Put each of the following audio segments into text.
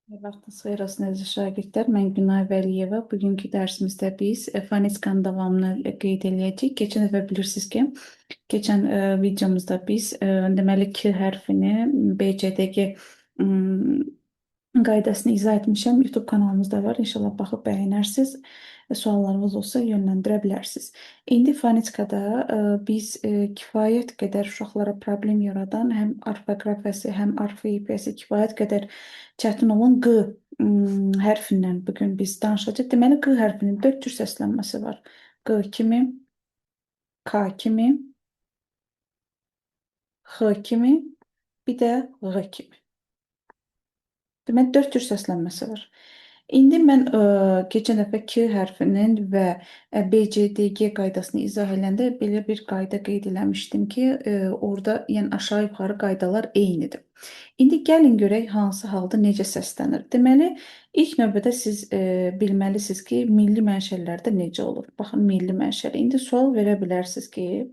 Vaxtınız xeyir olsun əziz şagirdlər. Mən Günay Vəliyeva. Bugünkü dərsimizdə biz fonetikanın davamını qeyd eləyəcəyik. Keçən dəfə bilirsiniz ki, keçən videomuzda biz deməli K hərfini BCDG qaydasını izah etmişəm. YouTube kanalımızda var. İnşallah baxıb bəyənərsiniz. Suallarınız olsa yönləndirə bilərsiniz. İndi fonetikada biz kifayət qədər uşaqlara problem yaradan həm orfoqrafiyası, həm orfoepiyası kifayət qədər çətin olan Q hərfindən bu gün biz danışacağıq. Deməli Q hərfinin 4 cür səslənməsi var. Q kimi, K kimi, X kimi, bir də Ğ kimi. Deməli 4 cür səslənməsi var. İndi mən keçən dəfə K hərfinin və BCDG qaydasını izah edəndə belə bir qayda qeyd eləmişdim ki, orada yəni aşağı-yuxarı qaydalar eynidir. İndi gəlin görək hansı halda necə səslənir. Deməli, ilk növbədə siz bilməlisiniz ki, milli mənşələrdə necə olur. Baxın, milli mənşəli. İndi sual verə bilərsiniz ki,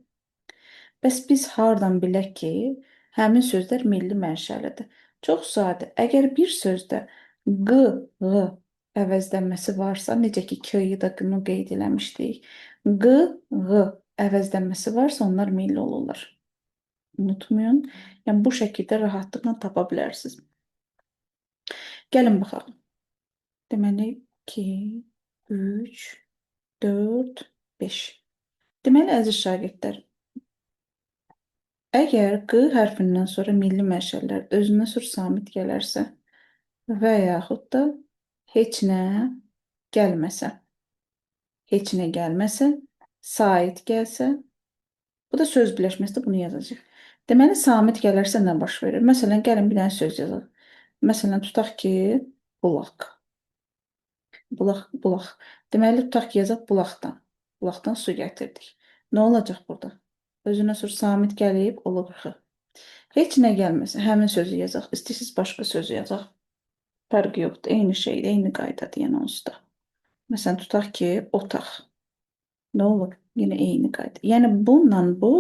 bəs biz hardan bilək ki, həmin sözlər milli mənşəlidir? Çox sadə. Əgər bir sözdə q, ğ əvəzlənməsi varsa, necə ki, k-yi da qını qeyd eləmişdik, q, ğ əvəzlənməsi varsa, onlar milli olurlar. Unutmayın. Yəni, bu şəkildə rahatlıqla tapa bilərsiniz. Gəlin baxaq. Deməli, 2, 3, 4, 5. Deməli, əziz şagirdlər, əgər Q hərfindən sonra milli mənşələr özünə sür samit gələrsə və yaxud da heç nə gəlməsə, sait gəlsə, bu da söz birləşməsində bunu yazacaq. Deməli, samit gələrsə nə baş verir? Məsələn, gəlin bir dənə söz yazaq. Məsələn, tutaq ki, bulaq. Bulaq. Deməli, tutaq ki, yazaq bulaqdan. Bulaqdan su gətirdik. Nə olacaq burada? Özünə sür samit gəlib, olur xı. Heç nə gəlməsə, həmin sözü yazaq. İstəyirsiniz başqa sözü yazaq. Fərqi yoxdur. Eyni şeydir, eyni qaydadır yəni onsuz da. Məsələn, tutaq ki, otaq. Nə olur? Yenə eyni qayda. Yəni bununla bu,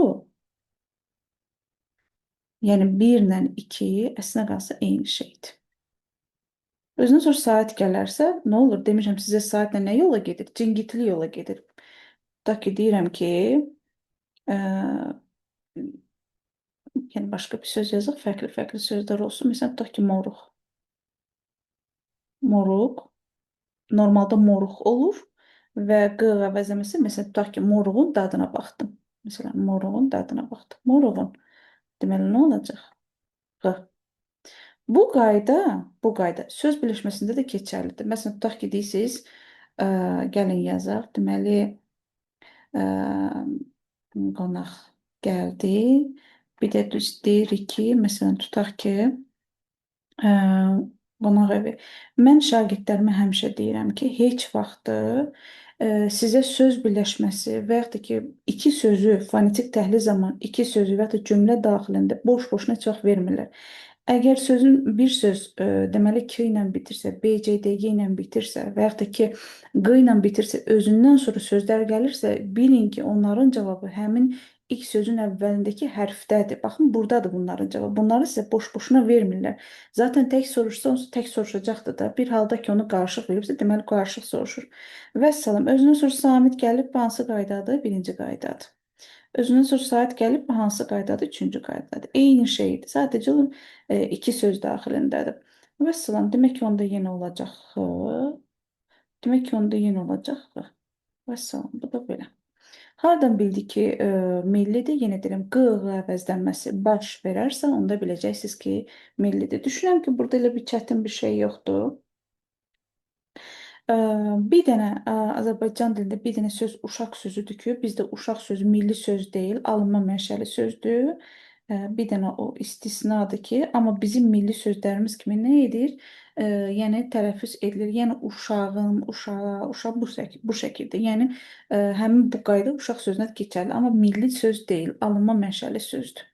yəni 1 ilə 2 əslinə qalsa eyni şeydir. Özünə sonra saat gələrsə, nə olur? Demişəm sizə saatlə nə yola gedir? Cingitli yola gedir. Tutaq ki, deyirəm ki, yəni başqa bir söz yazaq, fərqli sözlər olsun. Məsələn, tutaq ki, moruq. Moruq. Normalda moruq olur və q əvəzləməsi, məsələn, tutaq ki, moruğun dadına baxdım. Məsələn, moruğun dadına baxdım. Moruğun. Deməli, nə olacaq? Q. Bu qayda söz birləşməsində də keçərlidir. Məsələn, tutaq ki, deyirsiniz, gəlin yazaq. Deməli, qonaq gəldi. Bir də deyirik ki, məsələn, tutaq ki, qonaq evi. Mən şagirdlərimə həmişə deyirəm ki, heç vaxtı sizə söz birləşməsi və yaxud da ki, iki sözü fonetik təhlil zamanı iki sözü və yaxud da cümlə daxilində boş-boşuna heç vaxt vermirlər. Əgər sözün bir söz deməli K ilə bitirsə, B, C, D, G ilə bitirsə və yaxud da ki, Q ilə bitirsə, özündən sonra sözlər gəlirsə, bilin ki, onların cavabı həmin ilk sözün əvvəlindəki hərfdədir. Baxın, buradadır bunların cavabı. Bunları sizə boş-boşuna vermirlər. Zaten tək soruşsa, onsuz tək soruşacaqdır da. Bir halda ki, onu qarışıq veribsə, deməli qarışıq soruşur. Vəssalam, özünün sonra samit gəlib, bu hansı qaydadır? Birinci qaydadır. Özünün sonra saat gəlib, bu hansı qaydadır? Üçüncü qaydadır. Eyni şeydir. Sadəcə iki söz daxilindədir. Vəssalam, demək ki, onda yenə olacaq X. Demək ki, onda yenə olacaq X. Vəssalam, bu da belə. Hardan bildik ki, millidir? Yenə deyirəm, q əvəzlənməsi baş verərsə, onda biləcəksiniz ki, millidir. Düşünürəm ki, burada elə bir çətin bir şey yoxdur. Bir dənə Azərbaycan dilində bir dənə söz uşaq sözüdür ki, bizdə uşaq sözü milli söz deyil, alınma mənşəli sözdür. Bir dənə o istisnadır ki, amma bizim milli sözlərimiz kimi nə edir? Yəni tələffüz edilir. Yəni uşağın, uşaq bu şəkildə. Yəni həmin bu qayda uşaq sözünə keçərli, amma milli söz deyil, alınma mənşəli sözdür.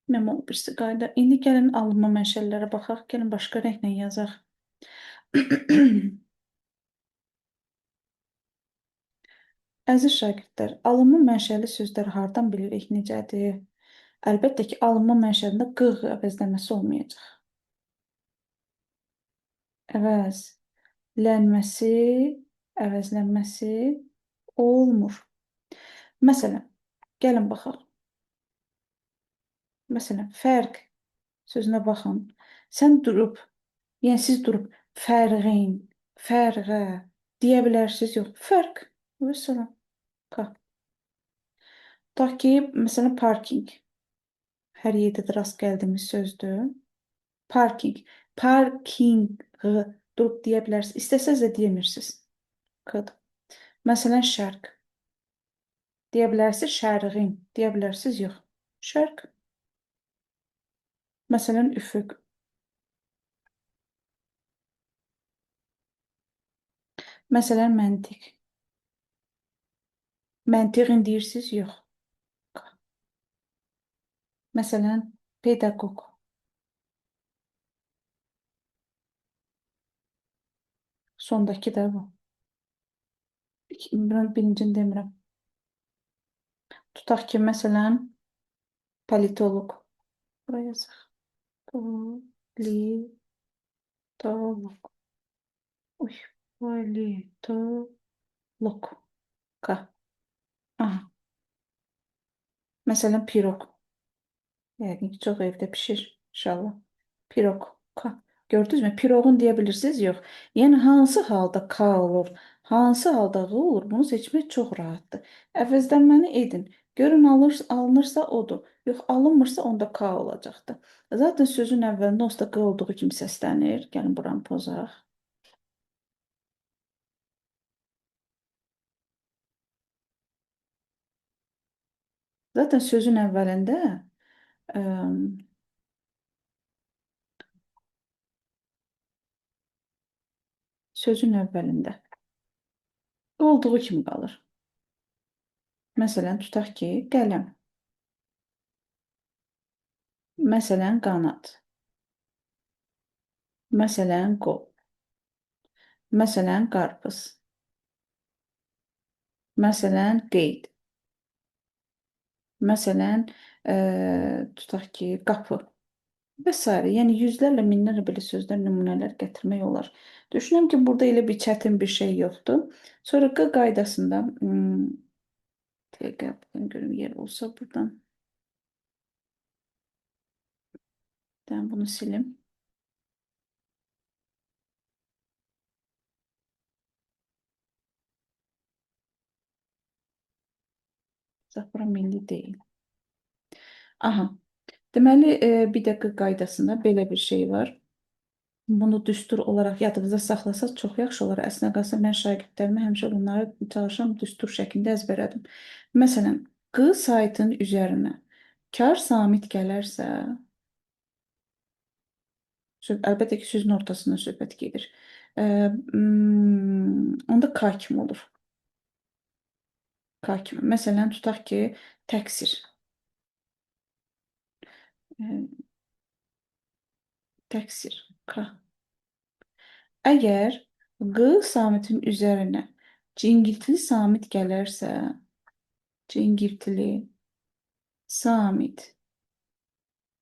Nə birisi qayda. İndi gəlin alınma mənşəlilərə baxaq. Gəlin başqa rənglə yazaq. Əziz şagirdlər, alınma mənşəli sözlər hardan bilirik, necədir? Əlbəttə ki, alınma mənşəlində q əvəzləməsi olmayacaq. əvəzlənməsi, əvəzlənməsi olmur. Məsələn, gəlin baxaq. Məsələn, fərq sözünə baxın. Sən durub, yəni siz durub fərqin, fərqə deyə bilərsiniz, yox. Fərq. Vəssalam. Ka. Tutaq ki, məsələn, parking. Hər yerdə də rast gəldiyimiz sözdür. Parking. Parking durub deyə bilərsiniz. İstəsəz də deyemirsiniz. Kod. Məsələn, şərq. Deyə bilərsiniz, şərqin. Deyə bilərsiniz, yox. Şərq. Məsələn, üfüq. Məsələn, məntiq. Məntiqin deyirsiniz, yox. Məsələn, pedaqoq. Sondakı da bu. Birincini demirəm. Tutaq ki, məsələn, politoloq. Buraya yazaq. Politoloq. Uy, politoloq. Ka. Aha. Məsələn, piroq. Yəqin ki, çox evdə bişir. İnşallah. Piroq. Ka. Gördünüzmü? Piroğun deyə bilirsiniz, yox. Yəni, hansı halda ka olur, hansı halda ğı olur, bunu seçmək çox rahatdır. Əvəzlənməni edin. Görün, alınırsa odur. Yox, alınmırsa onda ka olacaqdır. Zaten sözün əvvəlində onsuz da q olduğu kimi səslənir. Gəlin, buranı pozaq. Zaten sözün əvvəlində ə, sözün əvvəlində olduğu kimi qalır. Məsələn, tutaq ki, qələm. Məsələn, qanad. Məsələn, qol. Məsələn, qarpız. Məsələn, qeyd. Məsələn, tutaq ki, qapı və s. Yəni yüzlərlə, minlərlə belə sözlər, nümunələr gətirmək olar. Düşünürəm ki, burada elə bir çətin bir şey yoxdur. Sonra q qaydasında dəqiqə görüm yer olsa buradan. Ben bunu silim. Zafra milli deyil. Aha. Deməli, bir dəqiqə qaydasında belə bir şey var. Bunu düstur olaraq yadınızda saxlasaq çox yaxşı olar. Əslində qalsa mən şagirdlərimə həmişə bunları çalışıram düstur şəklində əzbərlədim. Məsələn, q saytın üzərinə kar samit gələrsə, əlbəttə ki, sözün ortasından söhbət gedir. Onda k kimi olur. K kimi. Məsələn, tutaq ki, təqsir. Təqsir. K. Əgər q samitin üzərinə cingiltili samit gələrsə, cingiltili samit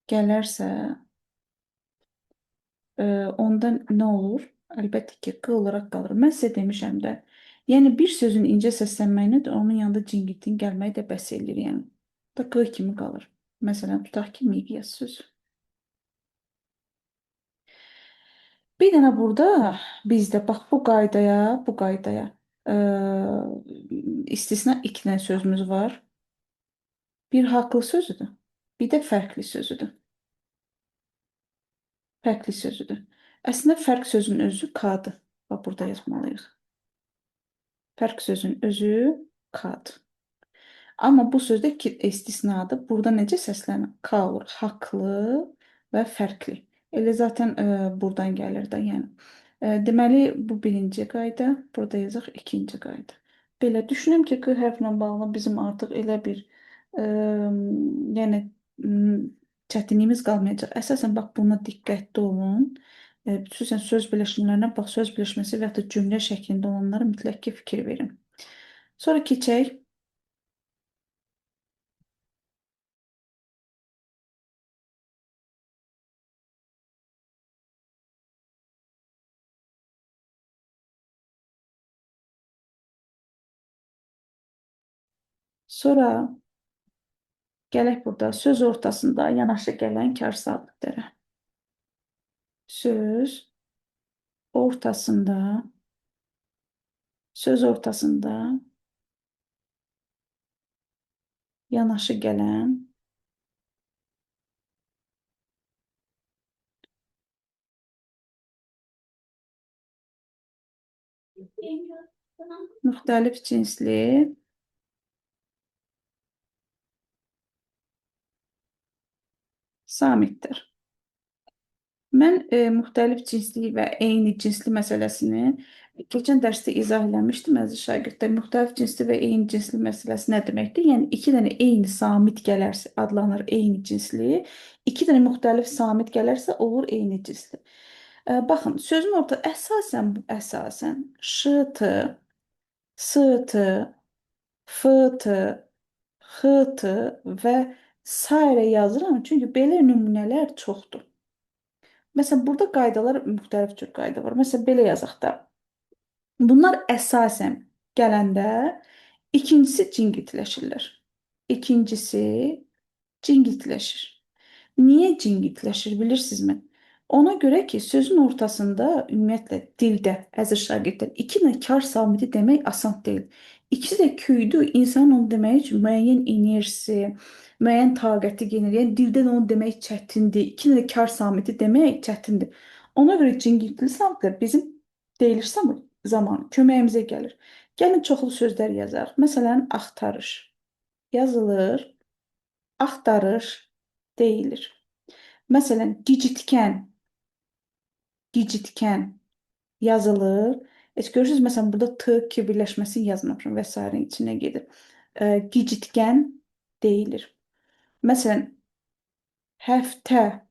gələrsə, onda nə olur? Əlbəttə ki, q olaraq qalır. Mən sizə demişəm də, yəni bir sözün incə səslənməyinə də onun yanında cingiltin gəlməyi də bəs eləyir, yəni. Da q kimi qalır. Məsələn, tutaq ki, miqyas sözü. Bir dənə burada bizdə bax bu qaydaya istisna iki dənə sözümüz var. Bir haqlı sözüdür, bir də fərqli sözüdür. Fərqli sözüdür. Əslində fərq sözün özü k-dır. Bax burada yazmalıyıq. Fərq sözün özü k-dır. Amma bu sözdə iki istisnadır. Burada necə səslənir? K olur. Haqlı və fərqli. Elə zaten buradan gəlir də, yəni. Deməli, bu birinci qayda. Burada yazaq ikinci qayda. Belə düşünürəm ki, q hərflə bağlı bizim artıq elə bir yəni çətinliyimiz qalmayacaq. Əsasən bax buna diqqətli olun. Xüsusən söz birləşmələrinə bax, söz birləşməsi və ya da cümlə şəklində olanlara mütləq ki fikir verin. Sonra keçək Sonra gələk burada söz ortasında yanaşı gələn kar sabitlərə. Söz ortasında, söz ortasında yanaşı gələn müxtəlif cinsli samitdir. Mən müxtəlif cinsli və eyni cinsli məsələsini keçən dərsdə izah eləmişdim əziz şagirdlər. Müxtəlif cinsli və eyni cinsli məsələsi nə deməkdir? Yəni iki dənə eyni samit gələrsə adlanır eyni cinsli, iki dənə müxtəlif samit gələrsə olur eyni cinsli. Baxın, sözün orta əsasən ş-t, s-t, f-t, x-t və sairə yazıram, çünki belə nümunələr çoxdur. Məsələn, burada qaydalar müxtəlif cür qayda var. Məsələn, belə yazaq da. Bunlar əsasən gələndə ikincisi cingitləşirlər. İkincisi cingitləşir. Niyə cingitləşir bilirsinizmi? Ona görə ki, sözün ortasında ümumiyyətlə dildə əziz şagirdlər iki dənə kar samiti demək asan deyil. İkisi də küydü, insanın onu demək üçün müəyyən enerjisi, müəyyən taqəti gedir. Yəni dildə də onu demək çətindir. İki dənə kar samiti demək çətindir. Ona görə cingiltili samitlər bizim deyiliş zamanı köməyimizə gəlir. Gəlin çoxlu sözlər yazaq. Məsələn, axtarış yazılır, axtarış deyilir. Məsələn, gicitkən yazılır. Heç görürsünüz, məsələn, burada t, k birləşməsini yazmamışam və s. içinə gedir. Gicitkən deyilir. Məsələn, həftə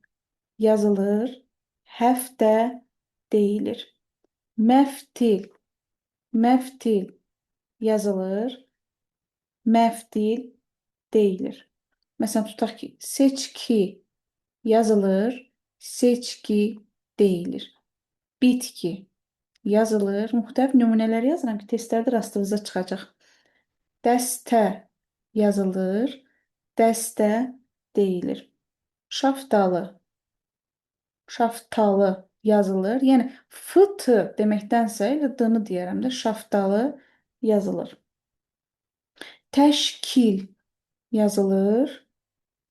yazılır, həftə deyilir. Məftil yazılır, məftil deyilir. Məsələn, tutaq ki, seçki yazılır, seçki deyilir. Bitki yazılır. Müxtəlif nümunələr yazıram ki, testlərdə rastınıza çıxacaq. Dəstə yazılır, dəstə deyilir. Şaftalı yazılır. Yəni f-t deməkdənsə elə d-nı deyərəm də şaftalı yazılır. Təşkil yazılır,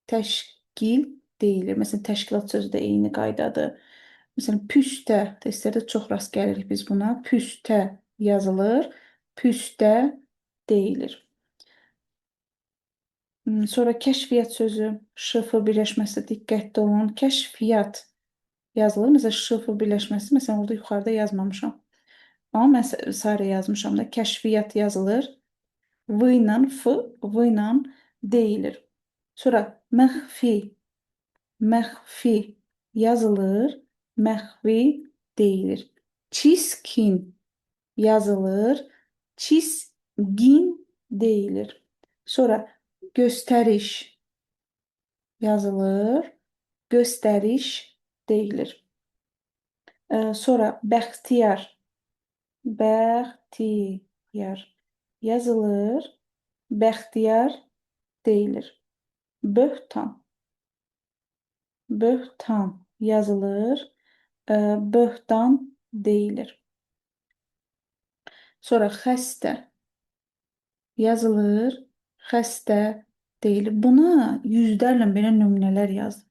təşkil deyilir. Məsələn, təşkilat sözü də eyni qaydadır. Məsələn, püstə, testlərdə çox rast gəlirik biz buna. Püstə yazılır, püstə deyilir. Sonra kəşfiyyat sözü, şf birləşməsi diqqətli olun. Kəşfiyyat yazılır. Məsələn, şf birləşməsi, məsələn, orada yuxarıda yazmamışam. Amma mən sarı yazmışam da. Kəşfiyyat yazılır. V ilə f, v ilə deyilir. Sonra məxfi yazılır, məxfi deyilir. Çiskin yazılır, çisgin deyilir. Sonra göstəriş yazılır, göstəriş deyilir. Sonra bəxtiyar yazılır, bəxtiyar deyilir. Böhtan yazılır, böhtan deyilir. Sonra xəstə yazılır, xəstə deyilir. Buna yüzlərlə belə nümunələr yazdım.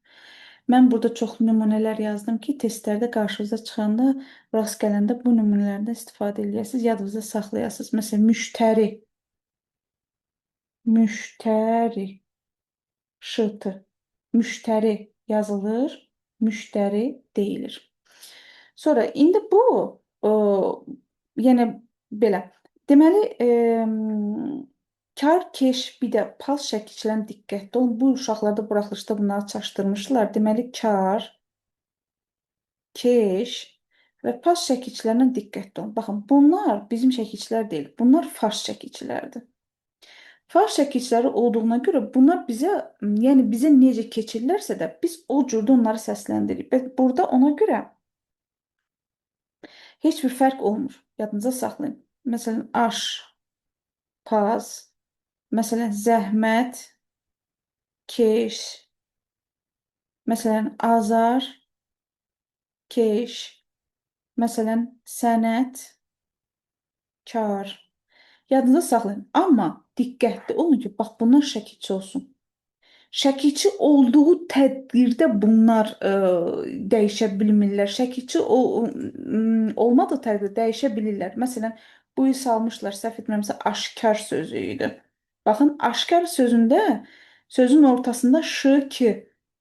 Mən burada çoxlu nümunələr yazdım ki, testlərdə qarşınıza çıxanda, rast gələndə bu nümunələrdən istifadə edəsiniz, yadınızda saxlayasınız. Məsələn, müştəri, şıtı, müştəri yazılır, müştəri deyilir. Sonra indi bu, yəni belə. Deməli, kar, keş, bir də pas şəkillərinə diqqətli olun. Bu uşaqlarda buraxılışda bunları çaşdırmışdılar. Deməli, kar, keş və pas şəkillərinə diqqətli olun. Baxın, bunlar bizim şəkillər deyil. Bunlar fars şəkillərdir. Fars şəkilləri olduğuna görə bunlar yəni bizə necə keçirlərsə də biz o cürdə onları səsləndiririk. Və burada ona görə heç bir fərq olmur. Yadınıza saxlayın. Məsələn, aş, paz, Məsələn, zəhmət, keş, məsələn, azar, keş, məsələn, sənət, kar. Yadınızda saxlayın. Amma diqqətli olun ki, bax bunlar şəkilçi olsun. Şəkilçi olduğu təqdirdə bunlar dəyişə bilmirlər. Şəkilçi olmadığı təqdirdə dəyişə bilirlər. Məsələn, bu il salmışlar, səhv etmirəmsə, aşkar sözü idi. Baxın, aşkar sözündə sözün ortasında ş, ki.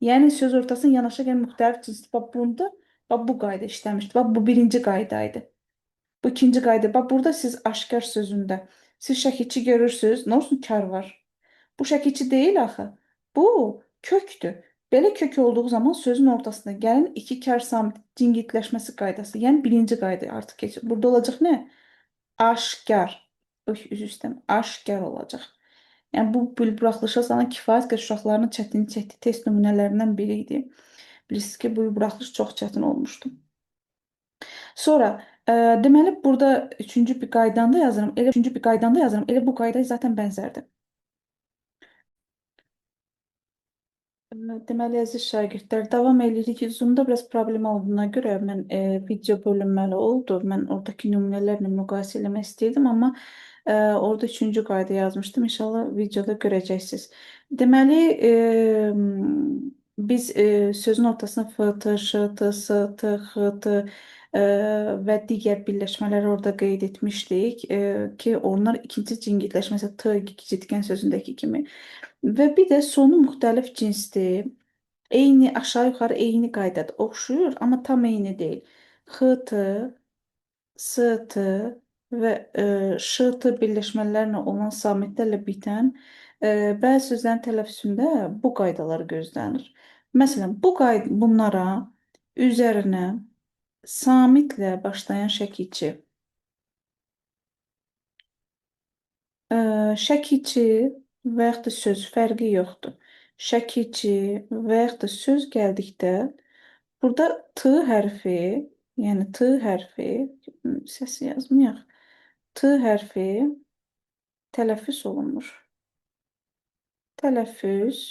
Yəni söz ortasına yanaşa gələn müxtəlif cinsli. Bax bunda bax bu qayda işləmişdi. Bax bu birinci qayda idi. Bu ikinci qayda. Bax burada siz aşkar sözündə siz şəkilçi görürsüz. Nə olsun kar var. Bu şəkilçi deyil axı. Bu kökdür. Belə kök olduğu zaman sözün ortasına gəlin iki kar samit cingiltləşməsi qaydası. Yəni birinci qayda artıq keçir. Burada olacaq nə? Aşkar. Üzr istəyirəm. Aşkar olacaq. Yəni bu buraxılışa salan kifayət qədər uşaqların çətin çəkdiyi test nümunələrindən biri idi. Bilirsiniz ki, bu buraxılış çox çətin olmuşdu. Sonra deməli burada üçüncü bir qaydanda yazıram. Elə üçüncü bir qaydanda yazıram. Elə bu qayda zaten bənzərdir. Deməli, əziz şagirdlər, davam edirik. Zoom-da biraz problem olduğuna görə mən video bölünməli oldu. Mən oradakı nümunələrlə müqayisə eləmək istəyirdim, amma orada üçüncü qayda yazmışdım. İnşallah videoda görəcəksiniz. Deməli, biz sözün ortasına fıt, şıt, sıt, xıt və digər birləşmələri orada qeyd etmişdik ki, onlar ikinci cingiltləşməsi t gicitgən sözündəki kimi. Və bir də sonu müxtəlif cinsdir. Eyni aşağı-yuxarı eyni qaydadır. Oxşuyur, amma tam eyni deyil. X-tı, S-tı və Ş-tı birləşmələrlə olan samitlərlə bitən bəzi sözlərin tələffüzündə bu qaydalar gözlənir. Məsələn, bunlara üzərinə samitlə başlayan şəkilçi, şəkilçi və yaxud da söz fərqi yoxdur. Şəkilçi və yaxud da söz gəldikdə burada T hərfi, yəni T hərfi, səs yazmayaq. T hərfi tələffüz olunmur. Tələffüz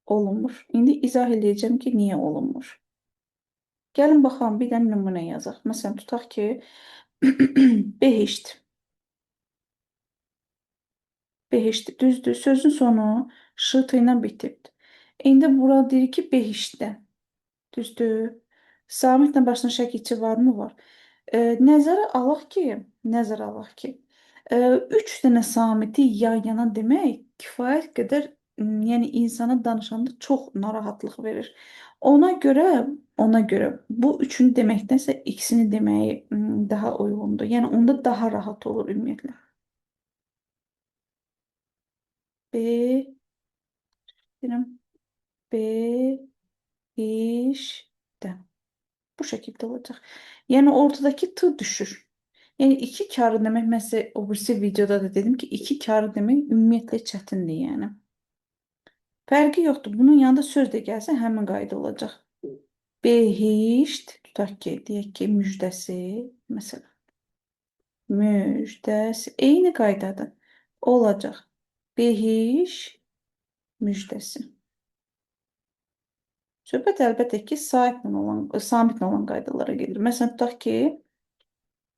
olunmur. İndi izah edəcəm ki, niyə olunmur. Gəlin baxalım, bir dənə nümunə yazaq. Məsələn, tutaq ki, behişt. Behişt, düzdür. Sözün sonu şıt ilə bitibdir. İndi bura deyir ki, behiştdə. Düzdür. Samitlə başına şəkilçi varmı? Var. Nəzərə alaq ki, 3 dənə samiti yan yana demək kifayət qədər, yəni insana danışanda çox narahatlıq verir. Ona görə bu üçünü deməkdənsə ikisini deməyi daha uyğundur. Yəni onda daha rahat olur ümumiyyətlə. B, deyirəm, B, işdə. Bu şəkildə olacaq. Yəni ortadakı t düşür. Yəni iki karı demək, mən sizə o birisi videoda da dedim ki, iki karı demək ümumiyyətlə çətindir yəni. Fərqi yoxdur. Bunun yanında söz də gəlsə həmin qayda olacaq. Behişt, tutaq ki, deyək ki, müjdəsi, məsələn. Müjdəsi, eyni qaydadır. Olacaq. Behiş, müjdəsi. Söhbət əlbəttə ki, samitlə olan qaydalara gedir. Məsələn, tutaq ki,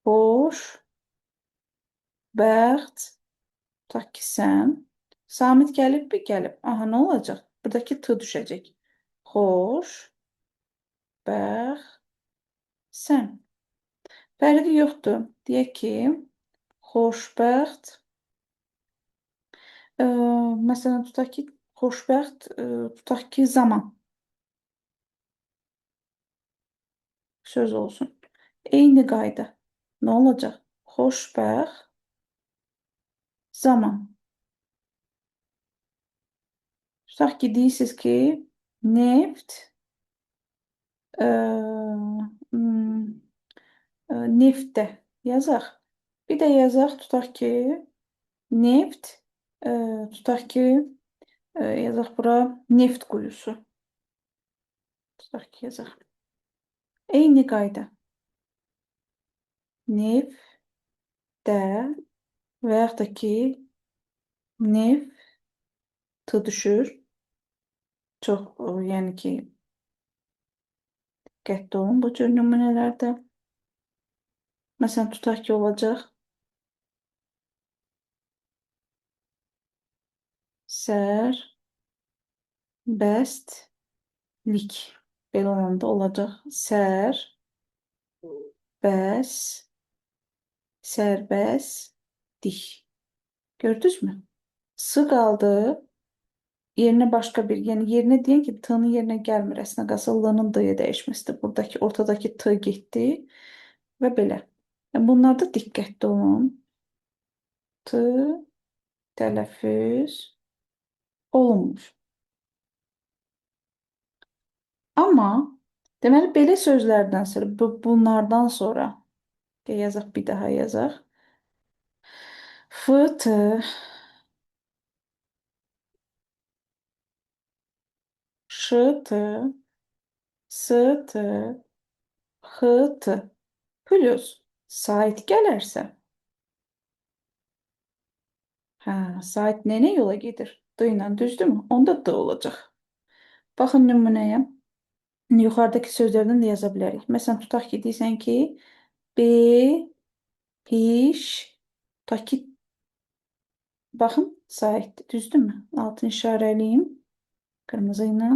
xoş, bəxt, tutaq ki, sən. Samit gəlibmi? Gəlib. Aha, nə olacaq? Buradakı t düşəcək. Xoş, bəxt, sən. Fərqi yoxdur. Deyək ki, xoşbəxt. Məsələn, tutaq ki, xoşbəxt, tutaq ki, zaman. Söz olsun. Eyni qayda. Nə olacaq? Xoşbəxt, zaman. Tutaq ki, deyirsiniz ki, neft, neftdə yazaq. Bir də yazaq, tutaq ki, neft, tutaq ki, yazaq bura neft quyusu. Tutaq ki, yazaq. Eyni qayda. Neftdə və yaxud da ki, Nef, t düşür. Çox, yəni ki, diqqətli olun bu cür nümunələrdə. Məsələn, tutaq ki, olacaq sərbəstlik. Belə olanda olacaq bəs, sərbəstlik. Gördünüz mü? S qaldı. Yerinə başqa bir, yəni yerinə deyən ki, t-nın yerinə gəlmir. Əslində qalsa l-nın d-ya dəyişməsidir. Buradakı ortadakı t getdi və belə. Bunlarda diqqətli olun. T tələffüz olunmur. Amma deməli belə sözlərdən sonra, bunlardan sonra yazaq, bir daha yazaq. F, T, Ş, T, S, T, X, T plus sait gələrsə, hə, sait nənə yola gedir? D ilə, düzdürmü? Onda D olacaq. Baxın nümunəyə. Yuxarıdakı sözlərdən də yaza bilərik. Məsələn, tutaq ki, deyirsən ki, B, piş, tutaq ki, baxın, saitdir, düzdürmü? Altını işarəliyim qırmızı ilə.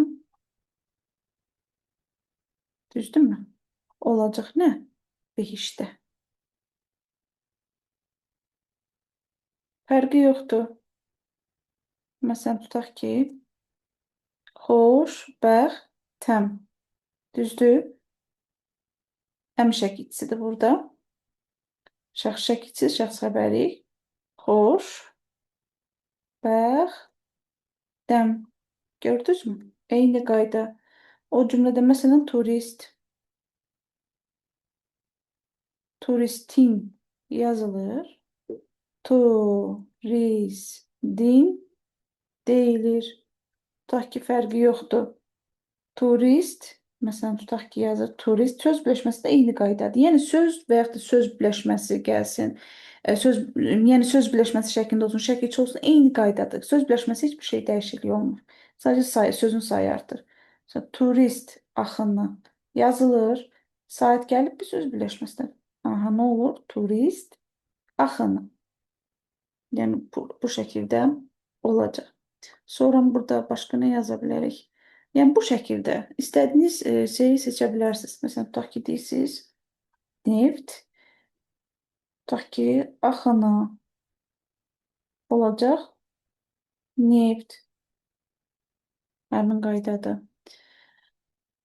Düzdürmü? Olacaq nə? Behişdə. Fərqi yoxdur. Məsələn, tutaq ki, xoşbəxtəm. Düzdür? Əmr şəkilçisidir burada. Şəxs şəkilçisi, şəxs xəbəri. Xoşbəxtəm. Gördünüzmü? Eyni qayda. O cümlədə məsələn turist, turistin yazılır. Turistin deyilir. Tutaq ki, fərqi yoxdur. Turist, məsələn, tutaq ki, yazır turist, söz birləşməsi də eyni qaydadır. Yəni söz və yaxud da söz birləşməsi gəlsin. Yəni söz birləşməsi şəklində olsun, şəkilçi olsun, eyni qaydadır. Söz birləşməsi heç bir şey dəyişiklik olmur. Sadəcə sözün sayı artır. Məsələn, turist axını yazılır. Sait gəlib bir söz birləşməsidir. Aha, nə olur? Turist axını. Yəni bu şəkildə olacaq. Sonra burada başqa nə yaza bilərik? Yəni bu şəkildə istədiyiniz şeyi seçə bilərsiniz. Məsələn, tutaq ki, deyirsiniz neft, tutaq ki, axını olacaq neft. Həmin qaydadır.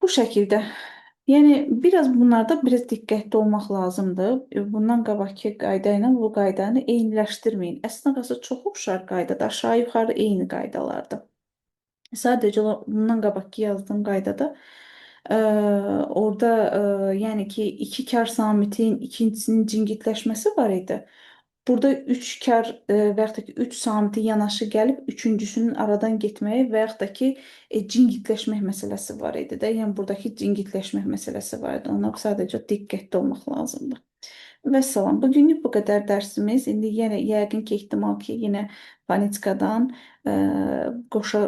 Bu şəkildə. Yəni biraz diqqətli olmaq lazımdır. Bundan qabaqki qayda ilə bu qaydanı eyniləşdirməyin. Əslində qalsa çox oxşar qaydadır. Aşağı-yuxarı eyni qaydalardır. Sadəcə bundan qabaqki yazdığım qaydada orada yəni ki, iki kar samitin ikincisinin cingitləşməsi var idi. Burada üç kar və yaxud da ki, üç samiti yanaşı gəlib üçüncüsünün aradan getməyi və yaxud da ki, cingitləşmək məsələsi var idi də. Yəni buradakı cingitləşmək məsələsi var idi. Ona sadəcə diqqətli olmaq lazımdır. Vəssalam. Bugünlük bu qədər dərsimiz. İndi yenə yəqin ki, ehtimal ki, yenə fonetikadan qoşa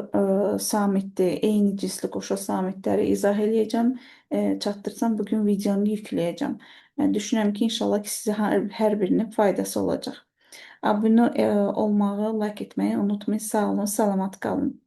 samitli, eyni cinsli qoşa samitləri izah eləyəcəm. Çatdırsam bugün videonu yükləyəcəm. Mən düşünürəm ki, inşallah ki, sizə hər birinin faydası olacaq. Abunə olmağı, like etməyi unutmayın. Sağ olun, salamat qalın.